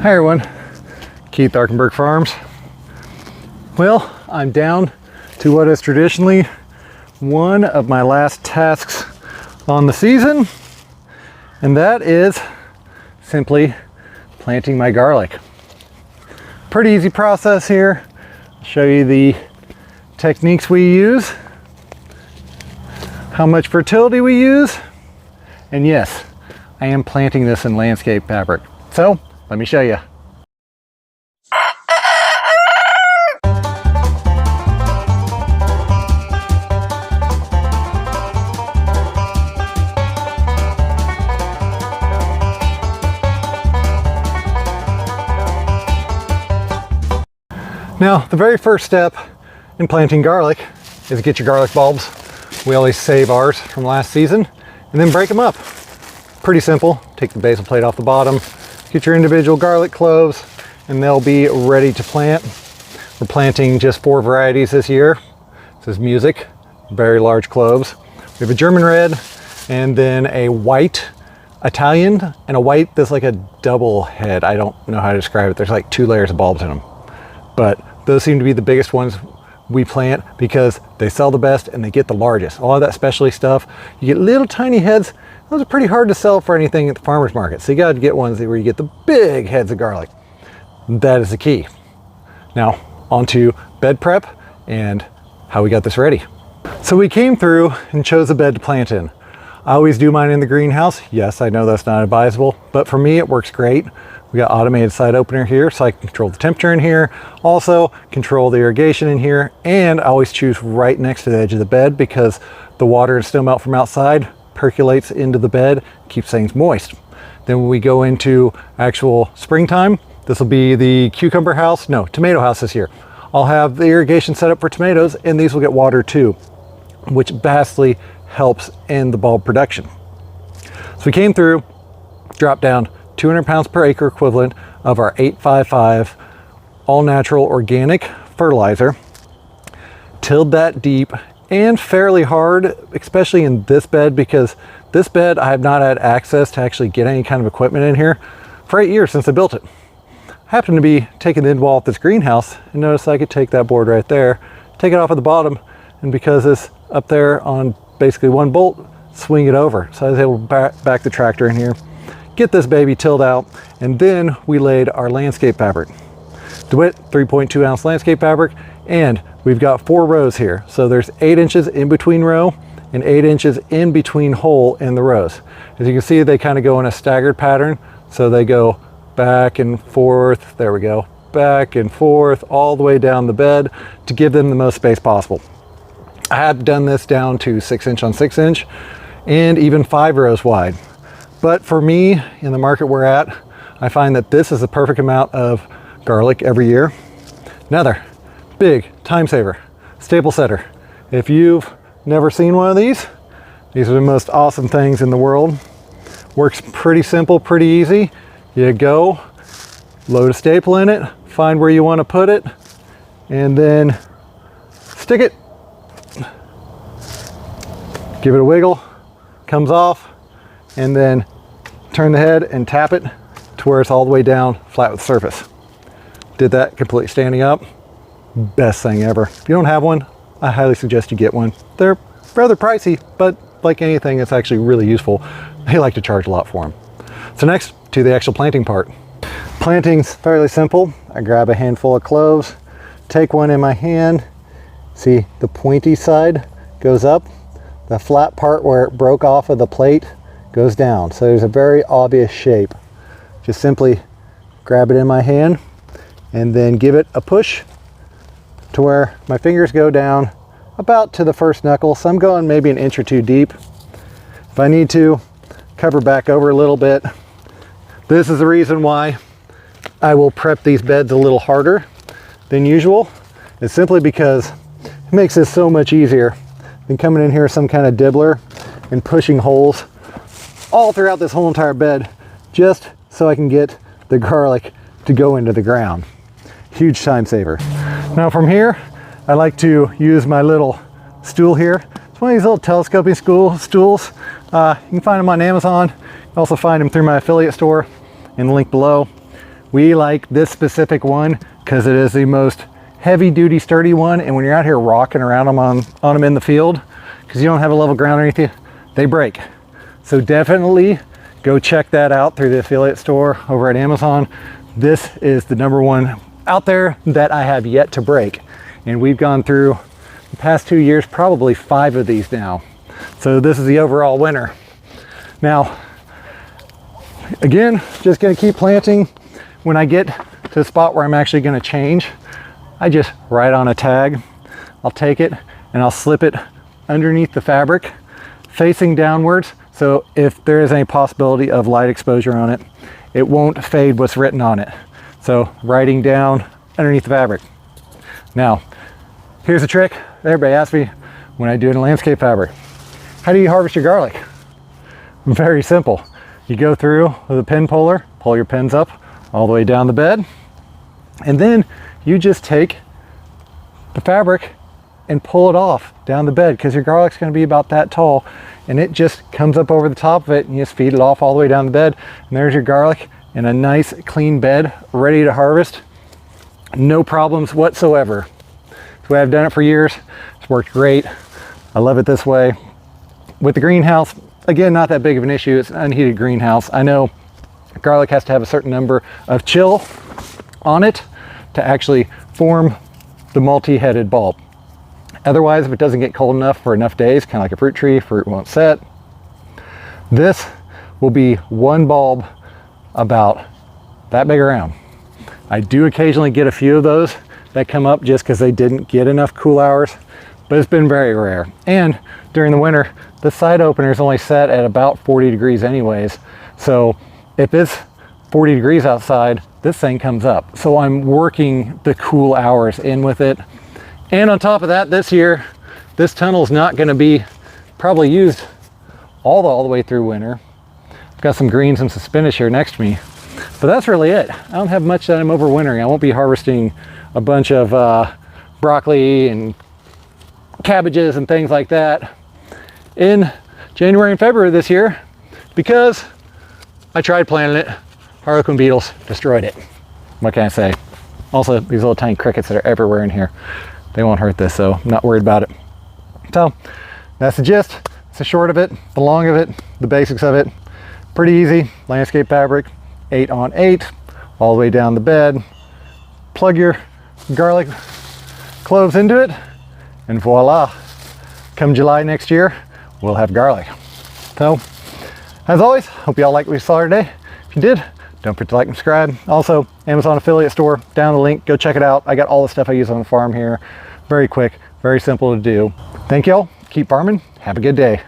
Hi everyone, Keith, Arkenberg Farms. Well, I'm down to what is traditionally one of my last tasks on the season, and that is simply planting my garlic. Pretty easy process here. I'll show you the techniques we use, how much fertility we use, and yes, I am planting this in landscape fabric. So let me show you. Now, the very first step in planting garlic is to get your garlic bulbs. We always save ours from last season and then break them up. Pretty simple. Take the basal plate off the bottom, get your individual garlic cloves, and they'll be ready to plant. We're planting just 4 varieties this year. This is Music, very large cloves. We have a German red, and then a white Italian, and a white that's like a double head. I don't know how to describe it. There's like 2 layers of bulbs in them. But those seem to be the biggest ones we plant because they sell the best and they get the largest. All of that specialty stuff, you get little tiny heads. Those are pretty hard to sell for anything at the farmer's market. So you got to get ones where you get the big heads of garlic. That is the key. Now onto bed prep and how we got this ready. So we came through and chose a bed to plant in. I always do mine in the greenhouse. Yes, I know that's not advisable, but for me it works great. We got automated side opener here, so I can control the temperature in here, also control the irrigation in here, and I always choose right next to the edge of the bed because the water and snow melt from outside percolates into the bed, keeps things moist. Then when we go into actual springtime, this will be the tomato house this year. I'll have the irrigation set up for tomatoes, and these will get water too, which vastly helps in the bulb production. So we came through, dropped down 200 pounds per acre equivalent of our 855 all natural organic fertilizer, tilled that deep and fairly hard, especially in this bed, because this bed I have not had access to actually get any kind of equipment in here for 8 years since I built it. I happened to be taking the end wall of this greenhouse and noticed I could take that board right there, take it off at the bottom, and because it's up there on basically one bolt, swing it over. So I was able to back the tractor in here, get this baby tilled out, and then we laid our landscape fabric. DeWitt 3.2 ounce landscape fabric, and we've got 4 rows here. So there's 8 inches in between row and 8 inches in between hole in the rows. As you can see, they kind of go in a staggered pattern. So they go back and forth, there we go, back and forth all the way down the bed to give them the most space possible. I have done this down to 6 inch on 6 inch and even 5 rows wide. But for me, in the market we're at, I find that this is the perfect amount of garlic every year. Another big time saver, staple setter. If you've never seen one of these are the most awesome things in the world. Works pretty simple, pretty easy. You go, load a staple in it, find where you want to put it, and then stick it. Give it a wiggle, comes off, and then turn the head and tap it to where it's all the way down flat with the surface. Did that completely standing up. Best thing ever. If you don't have one, I highly suggest you get one. They're rather pricey, but like anything, it's actually really useful. They like to charge a lot for them. So next, to the actual planting part. Planting's fairly simple. I grab a handful of cloves, take one in my hand. See, the pointy side goes up. The flat part where it broke off of the plate goes down. So there's a very obvious shape. Just simply grab it in my hand and then give it a push to where my fingers go down about to the first knuckle. So I'm going maybe an inch or 2 deep. If I need to, cover back over a little bit. This is the reason why I will prep these beds a little harder than usual. It's simply because it makes this so much easier than coming in here with some kind of dibbler and pushing holes all throughout this whole entire bed just so I can get the garlic to go into the ground. Huge time saver. Now from here, I like to use my little stool here. It's one of these little telescoping stools. You can find them on Amazon. You can also find them through my affiliate store in the link below. We like this specific one because it is the most heavy duty sturdy one, and when you're out here rocking around them on them in the field, because you don't have a level ground underneath you, they break. So definitely go check that out through the affiliate store over at Amazon. This is the #1 out there that I have yet to break, and we've gone through the past 2 years probably 5 of these now. So this is the overall winner. Now again, just going to keep planting. When I get to the spot where I'm actually going to change, I just write on a tag. I'll take it and I'll slip it underneath the fabric facing downwards, so if there is any possibility of light exposure on it, it won't fade what's written on it. So writing down underneath the fabric. Now here's a trick everybody asks me when I do it in landscape fabric. How do you harvest your garlic? Very simple. You go through with a pin puller, pull your pins up all the way down the bed, and then you just take the fabric and pull it off down the bed, because your garlic's going to be about that tall, and it just comes up over the top of it, and you just feed it off all the way down the bed, and there's your garlic in a nice clean bed ready to harvest. No problems whatsoever. That's the way I've done it for years. It's worked great. I love it this way. With the greenhouse, again, not that big of an issue. It's an unheated greenhouse. I know garlic has to have a certain number of chill on it to actually form the multi-headed bulb. Otherwise, if it doesn't get cold enough for enough days, kind of like a fruit tree, fruit won't set. This will be one bulb about that big around. I do occasionally get a few of those that come up just because they didn't get enough cool hours, but it's been very rare. And during the winter, the side opener is only set at about 40 degrees anyways. So if it's 40 degrees outside, this thing comes up. So I'm working the cool hours in with it. And on top of that, this year, this tunnel is not going to be probably used all the way through winter. I've got some greens and some spinach here next to me, but that's really it. I don't have much that I'm overwintering. I won't be harvesting a bunch of broccoli and cabbages and things like that in January and February this year, because I tried planting it, harlequin beetles destroyed it. What can I say? Also, these little tiny crickets that are everywhere in here, they won't hurt this, so I'm not worried about it. So that's the gist. It's the short of it, the long of it, the basics of it. Pretty easy. Landscape fabric, 8 on 8, all the way down the bed. Plug your garlic cloves into it, and voila. Come July next year, we'll have garlic. So, as always, hope you all liked what you saw today. If you did, don't forget to like and subscribe. Also, Amazon affiliate store, down the link, go check it out. I got all the stuff I use on the farm here. Very quick, very simple to do. Thank y'all, keep farming, have a good day.